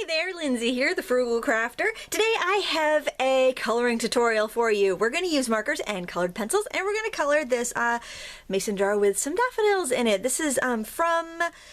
there, Lindsay here, the Frugal Crafter. Today I have a coloring tutorial for you. We're going to use markers and colored pencils, and we're going to color this mason jar with some daffodils in it. This is from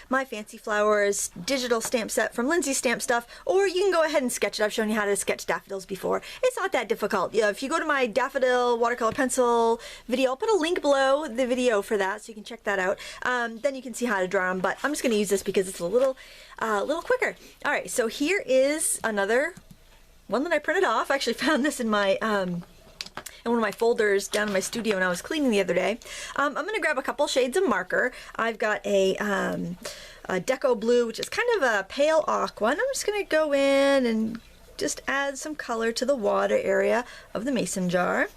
my Fancy Flowers digital stamp set from Lindsay Stamp Stuff, or you can go ahead and sketch it. I've shown you how to sketch daffodils before. It's not that difficult. Yeah, if you go to my daffodil watercolor pencil video, I'll put a link below the video for that, so you can check that out. Then you can see how to draw them, but I'm just going to use this because it's a little quicker. All right, so here is another one that I printed off. I actually found this in my in one of my folders down in my studio when I was cleaning the other day. I'm going to grab a couple shades of marker. I've got a Deco Blue, which is kind of a pale aqua, and I'm just going to go in and just add some color to the water area of the mason jar.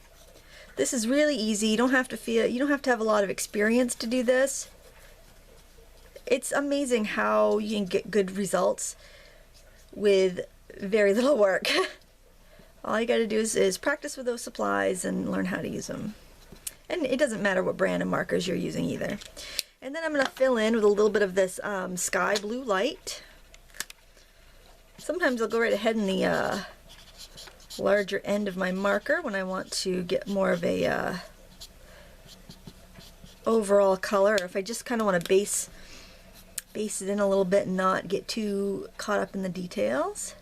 This is really easy. You don't have to have a lot of experience to do this. It's amazing how you can get good results with very little work. All you got to do is practice with those supplies and learn how to use them. And it doesn't matter what brand of markers you're using either. And then I'm going to fill in with a little bit of this sky blue light. Sometimes I'll go right ahead in the larger end of my marker when I want to get more of a overall color. If I just kind of want to base it in a little bit and not get too caught up in the details.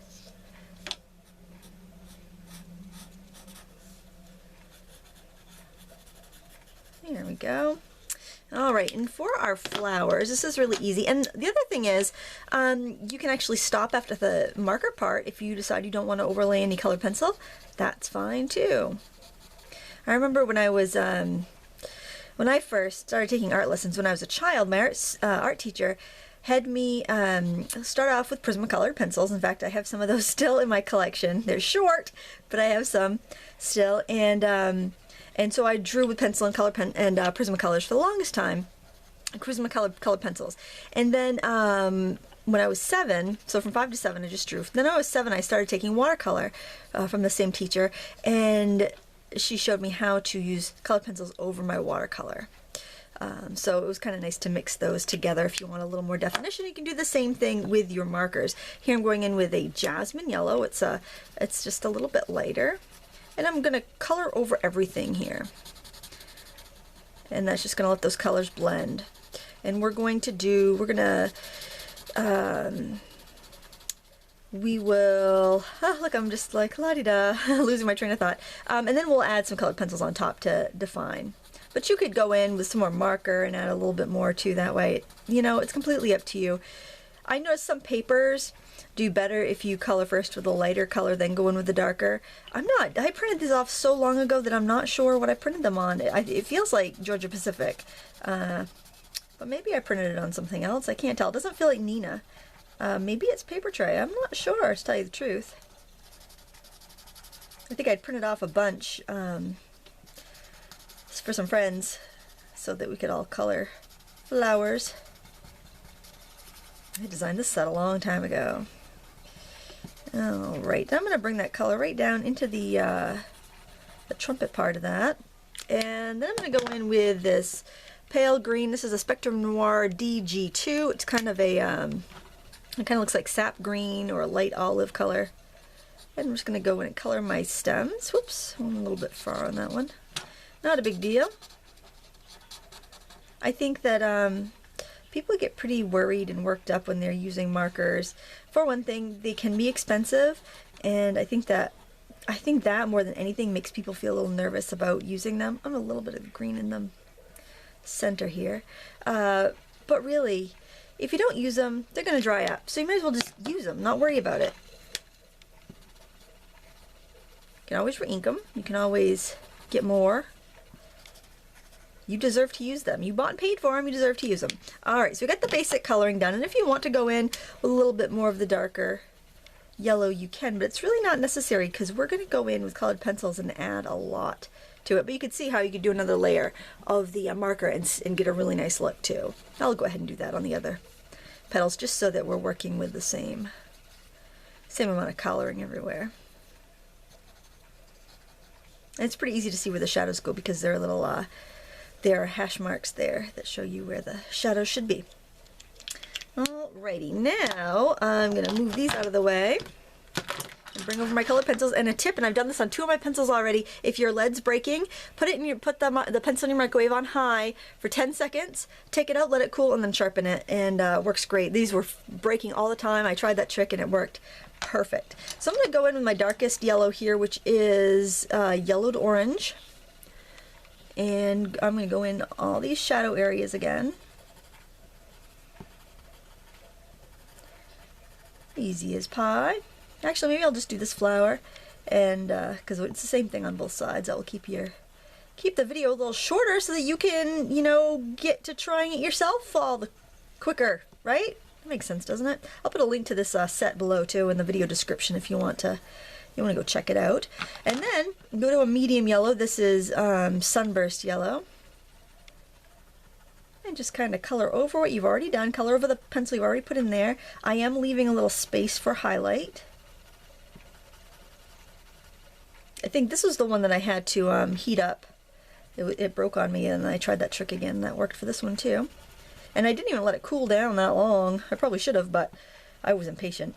There we go. All right, and for our flowers, this is really easy. And the other thing is, you can actually stop after the marker part if you decide you don't want to overlay any colored pencil. That's fine too. I remember when I was when I first started taking art lessons when I was a child, my art teacher had me start off with Prismacolor pencils. In fact, I have some of those still in my collection. They're short, but I have some still. And so I drew with pencil and color pen and Prismacolors for the longest time. Prismacolor colored pencils. And then when I was 7, so from 5 to 7 I just drew. Then when I was 7 I started taking watercolor from the same teacher, and she showed me how to use colored pencils over my watercolor. So it was kind of nice to mix those together. If you want a little more definition, you can do the same thing with your markers. Here I'm going in with a jasmine yellow. It's just a little bit lighter. And I'm going to color over everything here. And that's just going to let those colors blend. And we will, look, I'm just like la-di-da, losing my train of thought. And then we'll add some colored pencils on top to define. But you could go in with some more marker and add a little bit more too that way. You know, it's completely up to you. I noticed some papers do better if you color first with a lighter color, then go in with the darker. I printed these off so long ago that I'm not sure what I printed them on. It feels like Georgia Pacific. But maybe I printed it on something else. I can't tell. It doesn't feel like Nina. Maybe it's paper tray. I'm not sure, to tell you the truth. I think I'd printed off a bunch for some friends so that we could all color flowers. I designed this set a long time ago. Alright, I'm going to bring that color right down into the trumpet part of that. And then I'm going to go in with this pale green. This is a Spectrum Noir DG2. It's kind of a, it kind of looks like sap green or a light olive color. And I'm just going to go in and color my stems. Whoops, went a little bit far on that one. Not a big deal. I think that people get pretty worried and worked up when they're using markers. For one thing, they can be expensive, and I think that more than anything makes people feel a little nervous about using them. I'm a little bit of green in the center here. But really, if you don't use them, they're going to dry up. So you might as well just use them, not worry about it. You can always re-ink them. You can always get more. You deserve to use them. You bought and paid for them, you deserve to use them. Alright, so we got the basic coloring done, and if you want to go in with a little bit more of the darker yellow, you can, but it's really not necessary because we're going to go in with colored pencils and add a lot to it. But you could see how you could do another layer of the marker and get a really nice look too. I'll go ahead and do that on the other petals just so that we're working with the same amount of coloring everywhere. And it's pretty easy to see where the shadows go because they're a little there are hash marks there that show you where the shadows should be. Alrighty, now I'm gonna move these out of the way and bring over my colored pencils. And a tip, and I've done this on 2 of my pencils already, if your lead's breaking, put the pencil in your microwave on high for 10 seconds, take it out, let it cool, and then sharpen it, and works great. These were breaking all the time. I tried that trick and it worked perfect. So I'm gonna go in with my darkest yellow here, which is yellowed orange, and I'm gonna go in all these shadow areas again. Easy as pie. Actually, maybe I'll just do this flower, and because it's the same thing on both sides, that will keep the video a little shorter so that you can, you know, get to trying it yourself all the quicker, right? That makes sense, doesn't it? I'll put a link to this set below too in the video description if you want to go check it out. And then go to a medium yellow. This is sunburst yellow. And just kind of color over what you've already done. Color over the pencil you've already put in there. I am leaving a little space for highlight. I think this was the one that I had to heat up. It broke on me, and I tried that trick again. That worked for this one too. And I didn't even let it cool down that long. I probably should have, but I was impatient.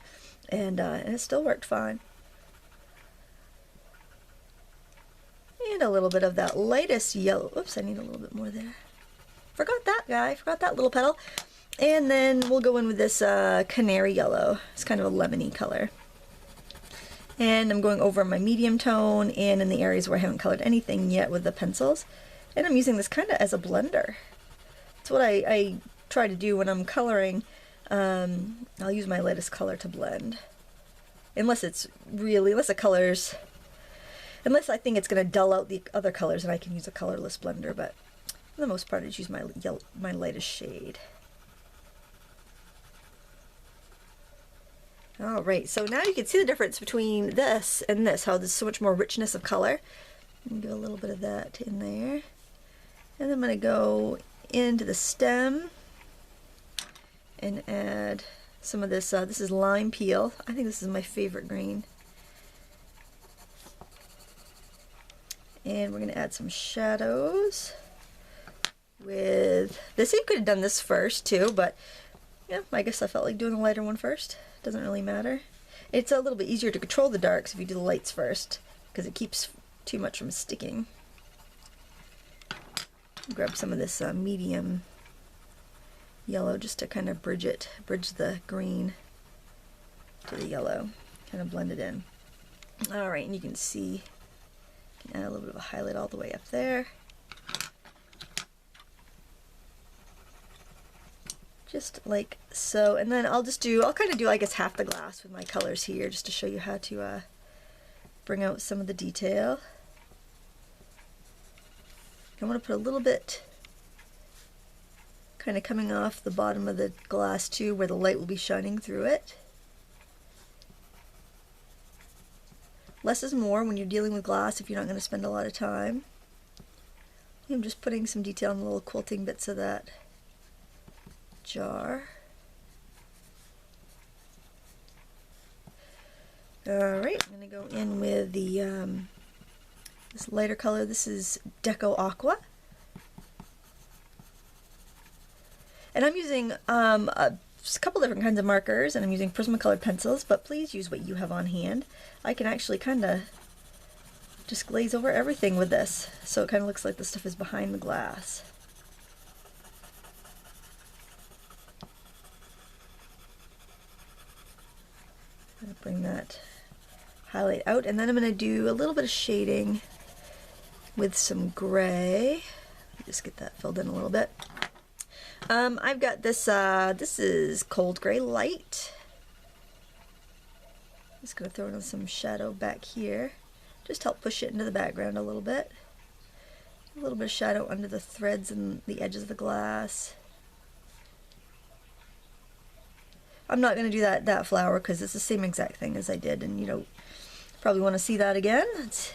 And it still worked fine. And a little bit of that lightest yellow. Oops, I need a little bit more there. Forgot that guy, forgot that little petal. And then we'll go in with this canary yellow. It's kind of a lemony color. And I'm going over my medium tone and in the areas where I haven't colored anything yet with the pencils. And I'm using this kind of as a blender. That's what I try to do when I'm coloring. I'll use my lightest color to blend. Unless I think it's going to dull out the other colors, and I can use a colorless blender, but for the most part I just use my lightest shade. Alright, so now you can see the difference between this and this, how there's so much more richness of color. I'm going to do a little bit of that in there. And then I'm going to go into the stem and add some of this. This is lime peel. I think this is my favorite green. And we're going to add some shadows with this. You could have done this first too, but yeah, I guess I felt like doing the lighter one first. Doesn't really matter. It's a little bit easier to control the darks if you do the lights first, because it keeps too much from sticking. Grab some of this medium yellow just to kind of bridge the green to the yellow, kind of blend it in. Alright, and you can see, you can add a little bit of a highlight all the way up there. Just like so, and then I'll kind of do, I guess, half the glass with my colors here, just to show you how to bring out some of the detail. I want to put a little bit kind of coming off the bottom of the glass too, where the light will be shining through it. Less is more when you're dealing with glass if you're not going to spend a lot of time. I'm just putting some detail in the little quilting bits of that jar. Alright, I'm going to go in with the this lighter color. This is Deco Aqua. And I'm using a couple different kinds of markers, and I'm using Prismacolor pencils, but please use what you have on hand. I can actually kind of just glaze over everything with this, so it kind of looks like the stuff is behind the glass. I'm going to bring that highlight out, and then I'm going to do a little bit of shading with some gray. Just get that filled in a little bit. I've got this, this is Cold Gray Light. Just going to throw in some shadow back here. Just help push it into the background a little bit. A little bit of shadow under the threads and the edges of the glass. I'm not going to do that flower because it's the same exact thing as I did, and you don't probably want to see that again. It's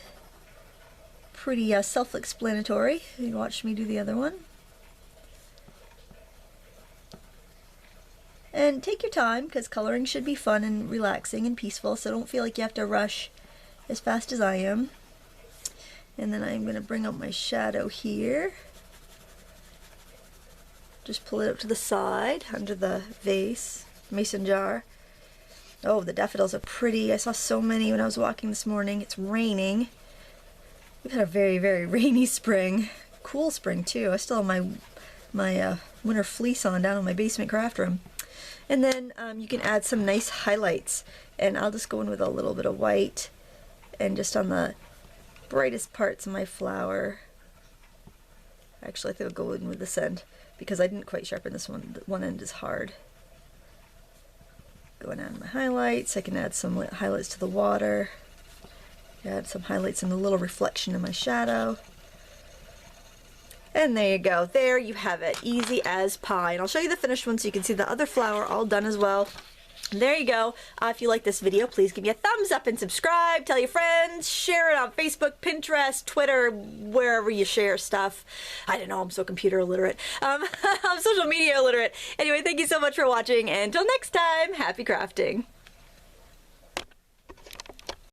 pretty self-explanatory. You watch me do the other one. And take your time, because coloring should be fun and relaxing and peaceful, so don't feel like you have to rush as fast as I am. And then I'm going to bring out my shadow here. Just pull it up to the side under the vase, mason jar. Oh, the daffodils are pretty. I saw so many when I was walking this morning. It's raining. We've had a very, very rainy spring. Cool spring too. I still have my winter fleece on down in my basement craft room. And then you can add some nice highlights. And I'll just go in with a little bit of white and just on the brightest parts of my flower. Actually, I think I'll go in with this end because I didn't quite sharpen this one. One end is hard. Going on my highlights. I can add some highlights to the water. Add some highlights and a little reflection in my shadow. And there you go. There you have it. Easy as pie. And I'll show you the finished one so you can see the other flower all done as well. And there you go. If you like this video, please give me a thumbs up and subscribe. Tell your friends. Share it on Facebook, Pinterest, Twitter, wherever you share stuff. I don't know. I'm so computer illiterate. I'm social media illiterate. Anyway, thank you so much for watching. And until next time, happy crafting.